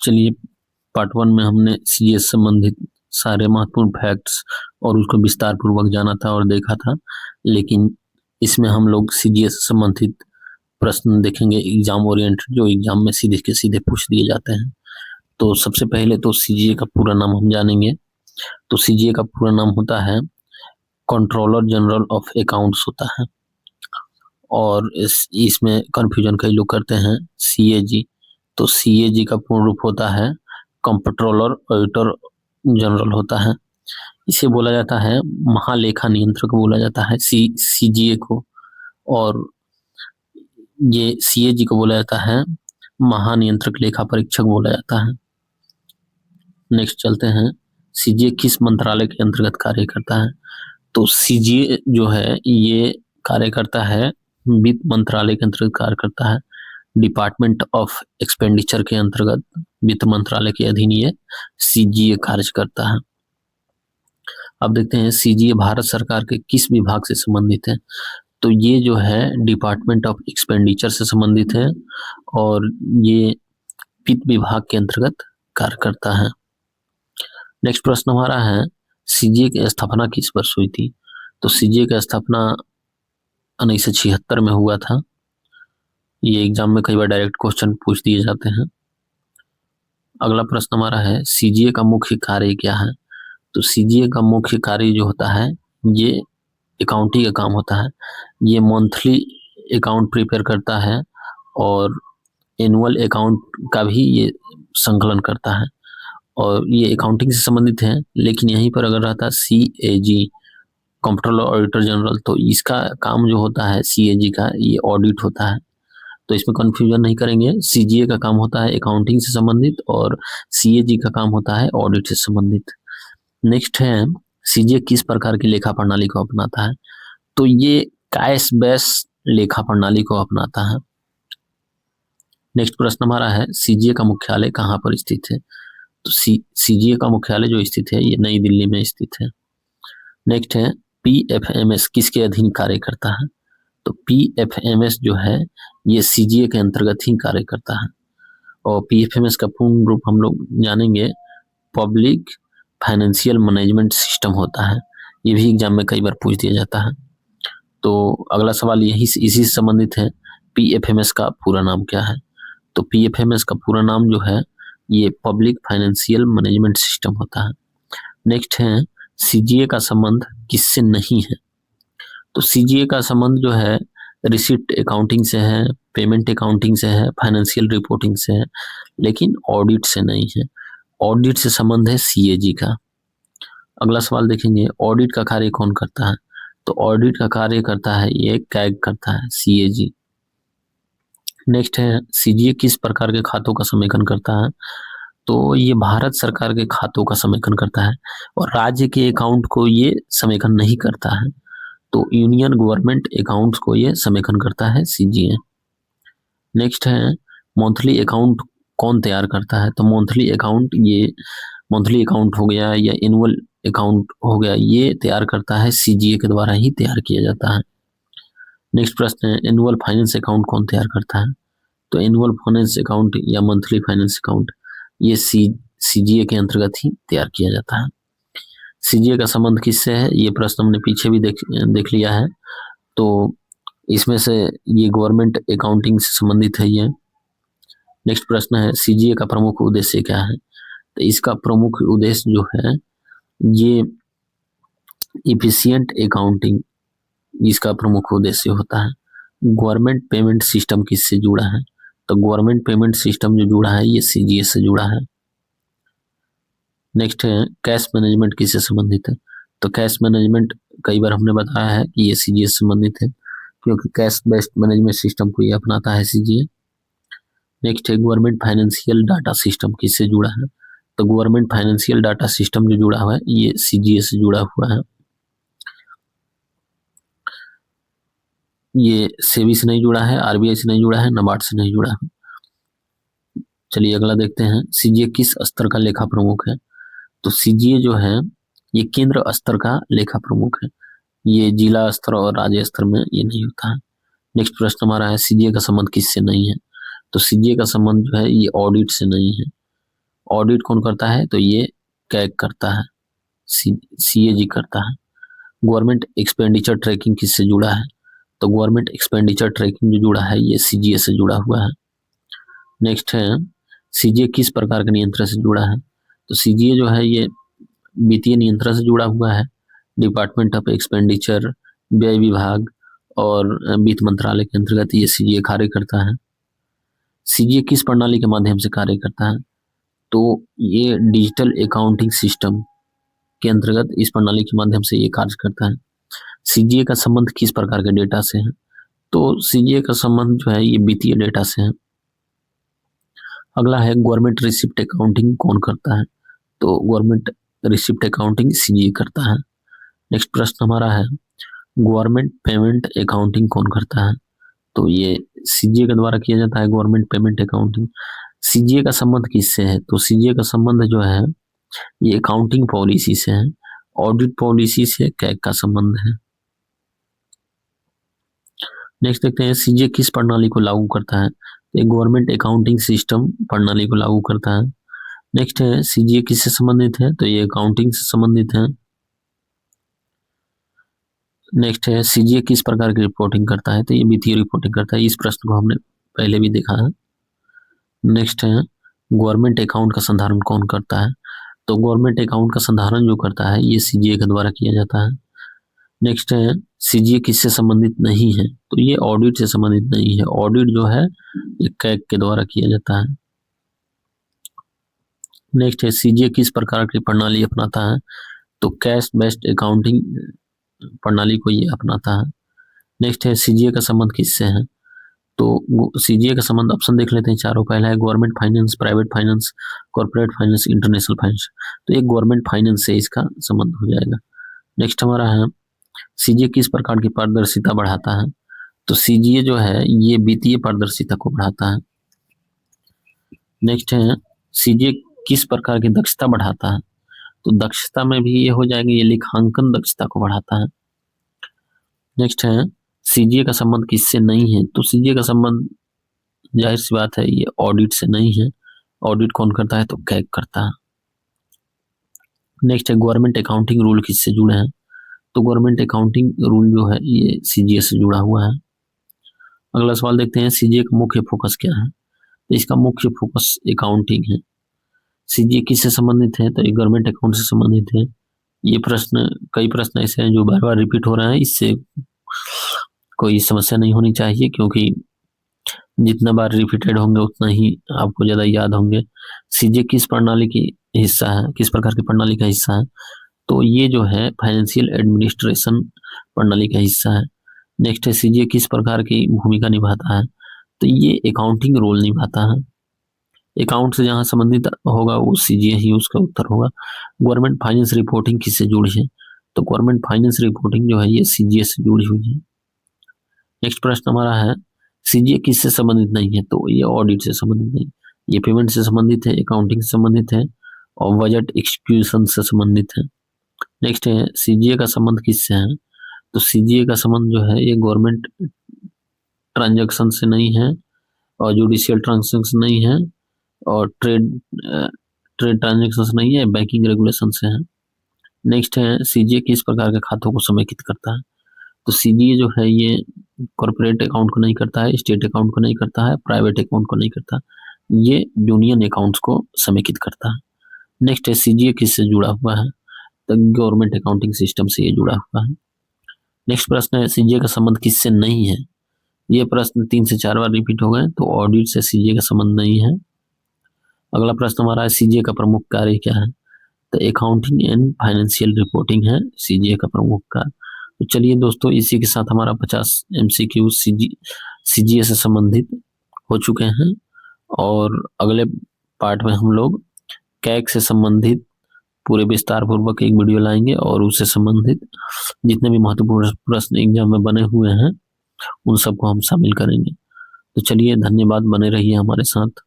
चलिए, पार्ट 1 में हमने सीए से संबंधित सारे महत्वपूर्ण फैक्ट्स और उसको विस्तार पूर्वक जाना था और देखा था, लेकिन इसमें हम लोग सीजीए से संबंधित प्रश्न देखेंगे एग्जाम ओरिएंटेड, जो एग्जाम में सीधे के सीधे पूछ दिए जाते हैं। तो सबसे पहले तो सीजीए का पूरा नाम हम जानेंगे। तो सीजीए का पूरा नाम होता है कंट्रोलर जनरल ऑफ अकाउंट्स होता है, और इसमें कंफ्यूजन कई लोग करते हैं सीएजी। तो सीएजी का पूर्ण रूप होता है कंट्रोलर ऑडिटर जनरल होता है। इसे बोला जाता है महालेखा नियंत्रक बोला जाता है सीजीए को, और ये सीएजी को बोला जाता है महानियंत्रक लेखा परीक्षक बोला जाता है। नेक्स्ट चलते हैं, सीजीए किस मंत्रालय के अंतर्गत कार्य करता है। तो सीजीए जो है ये कार्य करता है वित्त मंत्रालय के अंतर्गत कार्य करता है, डिपार्टमेंट ऑफ एक्सपेंडिचर के अंतर्गत वित्त मंत्रालय के अधीन ये सीजीए कार्य करता है। अब देखते हैं सीजीए भारत सरकार के किस विभाग से संबंधित है। तो ये जो है डिपार्टमेंट ऑफ एक्सपेंडिचर से संबंधित है, और ये वित्त विभाग के अंतर्गत कार्य करता है। नेक्स्ट प्रश्न हमारा है सीजीए की स्थापना किस वर्ष हुई थी। तो सीजीए की स्थापना 1976 में हुआ था। ये एग्जाम में कई बार डायरेक्ट क्वेश्चन पूछ दिए जाते हैं। अगला प्रश्न हमारा है सीजीए का मुख्य कार्य क्या है। तो सीजीए का मुख्य कार्य जो होता है ये अकाउंटिंग का काम होता है। ये मंथली अकाउंट प्रिपेयर करता है और एनुअल अकाउंट का भी ये संकलन करता है, और ये अकाउंटिंग से संबंधित है। लेकिन यहीं पर अगर रहता सीएजी कंट्रोलर ऑडिटर जनरल, तो इसका काम जो होता है सीएजी का ये ऑडिट होता है। तो इसमें कंफ्यूजन नहीं करेंगे, सीजीए का काम होता है अकाउंटिंग से संबंधित और सीएजी का काम होता है ऑडिट से संबंधित। नेक्स्ट है सीजीए किस प्रकार की लेखा प्रणाली को अपनाता है। तो ये कैश बेस लेखा प्रणाली को अपनाता है। नेक्स्ट प्रश्न हमारा है सीजीए का मुख्यालय कहाँ पर स्थित है। तो सीजीए का मुख्यालय जो स्थित है ये नई दिल्ली में स्थित है। नेक्स्ट है पीएफएमएस किसके अधीन कार्य करता है। तो पीएफएमएस जो है ये सीजीए के अंतर्गत ही कार्य करता है, और पीएफएमएस का पूर्ण रूप हम लोग जानेंगे पब्लिक फाइनेंशियल मैनेजमेंट सिस्टम होता है। ये भी एग्जाम में कई बार पूछ दिया जाता है। तो अगला सवाल इसी से संबंधित है, पीएफएमएस का पूरा नाम क्या है। तो पीएफएमएस का पूरा नाम जो है ये पब्लिक फाइनेंशियल मैनेजमेंट सिस्टम होता है। नेक्स्ट है सीजीए का संबंध किससे नहीं है। तो सीजीए का संबंध जो है रिसिप्ट अकाउंटिंग से है, पेमेंट अकाउंटिंग से है, फाइनेंशियल रिपोर्टिंग से है, लेकिन ऑडिट से नहीं है। ऑडिट से संबंध है सीएजी का। अगला सवाल देखेंगे, ऑडिट का कार्य कौन करता है। तो ऑडिट का कार्य करता है ये कैग करता है सीएजी। नेक्स्ट है सीजीए किस प्रकार के खातों का समेकन करता है। तो ये भारत सरकार के खातों का समेकन करता है, और राज्य के अकाउंट को ये समेकन नहीं करता है। तो यूनियन गवर्नमेंट अकाउंट्स को ये समेकन करता है सीजीए। नेक्स्ट है मंथली अकाउंट कौन तैयार करता है। तो मंथली अकाउंट ये मंथली अकाउंट हो गया या एनुअल अकाउंट हो गया, ये तैयार करता है सीजीए के द्वारा ही तैयार किया जाता है। नेक्स्ट प्रश्न है एनुअल फाइनेंस अकाउंट कौन तैयार करता है। तो एनुअल फाइनेंस अकाउंट या मंथली फाइनेंस अकाउंट ये सीजीए के अंतर्गत ही तैयार किया जाता है। सीजीए का संबंध किससे है, ये प्रश्न हमने पीछे भी देख लिया है। तो इसमें से ये गवर्नमेंट अकाउंटिंग से संबंधित है ये। नेक्स्ट प्रश्न है सीजीए का प्रमुख उद्देश्य क्या है। तो इसका प्रमुख उद्देश्य जो है ये इफिशिएंट अकाउंटिंग इसका प्रमुख उद्देश्य होता है। गवर्नमेंट पेमेंट सिस्टम किससे जुड़ा है। तो गवर्नमेंट पेमेंट सिस्टम जो जुड़ा है ये सीजीए से जुड़ा है। नेक्स्ट है कैश मैनेजमेंट किससे संबंधित है। तो कैश मैनेजमेंट कई बार हमने बताया है कि ये सीजीए से संबंधित है, क्योंकि कैश बेस्ड मैनेजमेंट सिस्टम को ये अपनाता है सीजीए। नेक्स्ट है गवर्नमेंट फाइनेंशियल डाटा सिस्टम किससे जुड़ा है। तो गवर्नमेंट फाइनेंशियल डाटा सिस्टम जो जुड़ा हुआ है ये सीजीए से जुड़ा हुआ है। ये सेबी से नहीं जुड़ा है, आरबीआई से नहीं जुड़ा है, नाबार्ड से नहीं जुड़ा है। चलिए अगला देखते हैं, सीजीए किस स्तर का लेखा प्रमुख है। तो सीजीए जो है ये केंद्र स्तर का लेखा प्रमुख है, ये जिला स्तर और राज्य स्तर में ये नहीं होता है। नेक्स्ट प्रश्न हमारा है सीजीए का संबंध किससे नहीं है। तो सीजीए का संबंध जो है ये ऑडिट से नहीं है। ऑडिट कौन करता है? तो ये कैग करता है, सीएजी करता है। गवर्नमेंट एक्सपेंडिचर ट्रैकिंग किससे जुड़ा है? तो गवर्नमेंट एक्सपेंडिचर ट्रैकिंग जो जुड़ा है ये सीजीए से जुड़ा हुआ है। नेक्स्ट है, सीजीए किस प्रकार के नियंत्रण से जुड़ा है? तो सीजीए जो है ये वित्तीय नियंत्रण से जुड़ा हुआ है। डिपार्टमेंट ऑफ एक्सपेंडिचर, व्यय विभाग और वित्त मंत्रालय के अंतर्गत ये सीजीए कार्य करता है। सीजीए किस प्रणाली के माध्यम से कार्य करता है? तो ये डिजिटल अकाउंटिंग सिस्टम के अंतर्गत इस प्रणाली के माध्यम से ये कार्य करता है। सीजीए का संबंध किस प्रकार के डेटा से है? तो सीजीए का संबंध जो है ये वित्तीय डेटा से है। अगला है, गवर्नमेंट रिसिप्ट अकाउंटिंग कौन करता है? तो गवर्नमेंट रिसिप्ट अकाउंटिंग सीजीए करता है। नेक्स्ट प्रश्न हमारा है, गवर्नमेंट पेमेंट अकाउंटिंग कौन करता है? तो ये सीजीए के द्वारा किया जाता है गवर्नमेंट पेमेंट अकाउंटिंग। सीजीए का संबंध किससे है? तो सीजीए का संबंध जो है ये अकाउंटिंग पॉलिसी से है। ऑडिट पॉलिसी से कैग का संबंध है। नेक्स्ट देखते हैं, सीजीए किस प्रणाली को लागू करता है? तो गवर्नमेंट अकाउंटिंग सिस्टम प्रणाली को लागू करता है। नेक्स्ट है, सीजीए किससे संबंधित है? तो ये अकाउंटिंग से संबंधित है। नेक्स्ट है, सीजीए किस प्रकार की रिपोर्टिंग करता है? तो ये वित्तीय रिपोर्टिंग करता है। इस प्रश्न को हमने पहले भी देखा है। नेक्स्ट है, गवर्नमेंट अकाउंट का संधारण कौन करता है? तो गवर्नमेंट अकाउंट का संधारण जो करता है ये सीजीए के द्वारा किया जाता है। नेक्स्ट है, सीजीए किससे संबंधित नहीं है? तो ये ऑडिट से संबंधित नहीं है। ऑडिट जो है ये कैग के द्वारा किया जाता है। नेक्स्ट है, सीजीए किस प्रकार की प्रणाली अपनाता है? तो कैश बेस्ड अकाउंटिंग प्रणाली को ये अपनाता है। नेक्स्ट है, सीजीए का संबंध किससे है? तो सीजीए का संबंध ऑप्शन देख लेते हैं चारों। पहला है government finance, private finance, corporate finance, international finance. तो ये गवर्नमेंट फाइनेंस से इसका संबंध हो जाएगा। नेक्स्ट हमारा है, सीजीए किस प्रकार की पारदर्शिता बढ़ाता है? तो सीजीए जो है ये वित्तीय पारदर्शिता को बढ़ाता है। नेक्स्ट है, सीजीए किस प्रकार की दक्षता बढ़ाता है? तो दक्षता में भी ये हो जाएगा, ये लेखांकन दक्षता को बढ़ाता है। नेक्स्ट है, सीजीए का संबंध किससे नहीं है? तो सीजीए का संबंध जाहिर सी बात है ये ऑडिट से नहीं है। ऑडिट कौन करता है? तो कैग करता है। नेक्स्ट है, गवर्नमेंट अकाउंटिंग रूल किससे जुड़े हैं? तो गवर्नमेंट अकाउंटिंग रूल जो है ये सीजीए से जुड़ा हुआ है। अगला सवाल देखते हैं, सीजीए का मुख्य फोकस क्या है? तो इसका मुख्य फोकस अकाउंटिंग है। सीजीए किससे संबंधित है? तो ये गवर्नमेंट अकाउंट से संबंधित है। ये प्रश्न, कई प्रश्न ऐसे हैं जो बार बार रिपीट हो रहे हैं, इससे कोई समस्या नहीं होनी चाहिए, क्योंकि जितना बार रिपीटेड होंगे उतना ही आपको ज्यादा याद होंगे। सीजीए किस प्रणाली की हिस्सा है, किस प्रकार की प्रणाली का हिस्सा है? तो ये जो है फाइनेंशियल एडमिनिस्ट्रेशन प्रणाली का हिस्सा है। नेक्स्ट है, सीजीए किस प्रकार की भूमिका निभाता है? तो ये अकाउंटिंग रोल निभाता है। अकाउंट से जहां संबंधित होगा वो सीजीए ही उसका उत्तर होगा। गवर्नमेंट फाइनेंस रिपोर्टिंग किससे जुड़ी है? तो गवर्नमेंट फाइनेंस रिपोर्टिंग जो है ये सीजीए से जुड़ी हुई है। नेक्स्ट प्रश्न हमारा है, सीजीए किससे संबंधित नहीं है? तो ये ऑडिट से संबंधित नहीं, ये पेमेंट से संबंधित है, अकाउंटिंग से संबंधित है और बजट एक्सक्यूशन से संबंधित है। नेक्स्ट है, सीजीए का संबंध किससे है? तो सीजीए का संबंध जो है ये गवर्नमेंट ट्रांजैक्शन से नहीं है और जुडिशियल ट्रांजैक्शन नहीं है और ट्रेड ट्रांजैक्शन से नहीं है, बैंकिंग रेगुलेशन से है। नेक्स्ट है, सीजीए किस प्रकार के खातों को समेकित करता है? तो सीजीए जो है ये कॉर्पोरेट अकाउंट को नहीं करता है, स्टेट अकाउंट को नहीं करता है, प्राइवेट अकाउंट को नहीं करता, ये यूनियन अकाउंट्स को समेकित करता है। नेक्स्ट है, सीजीए किससे जुड़ा हुआ है? तो गवर्नमेंट अकाउंटिंग सिस्टम से ये जुड़ा हुआ है। नेक्स्ट प्रश्न है, सीजीए का संबंध किससे नहीं है? ये प्रश्न 3 से 4 बार रिपीट हो गए, तो ऑडिट से सीजीए का संबंध नहीं है। अगला प्रश्न हमारा है, सीजीए का प्रमुख कार्य क्या है? तो अकाउंटिंग एंड फाइनेंशियल रिपोर्टिंग है सीजीए का प्रमुख कार्य। तो चलिए दोस्तों, इसी के साथ हमारा 50 एमसीक्यू सीजीए से संबंधित हो चुके हैं और अगले पार्ट में हम लोग कैग से संबंधित पूरे विस्तार पूर्वक एक वीडियो लाएंगे और उससे संबंधित जितने भी महत्वपूर्ण प्रश्न एग्जाम में बने हुए हैं उन सबको हम शामिल करेंगे। तो चलिए, धन्यवाद, बने रहिए हमारे साथ।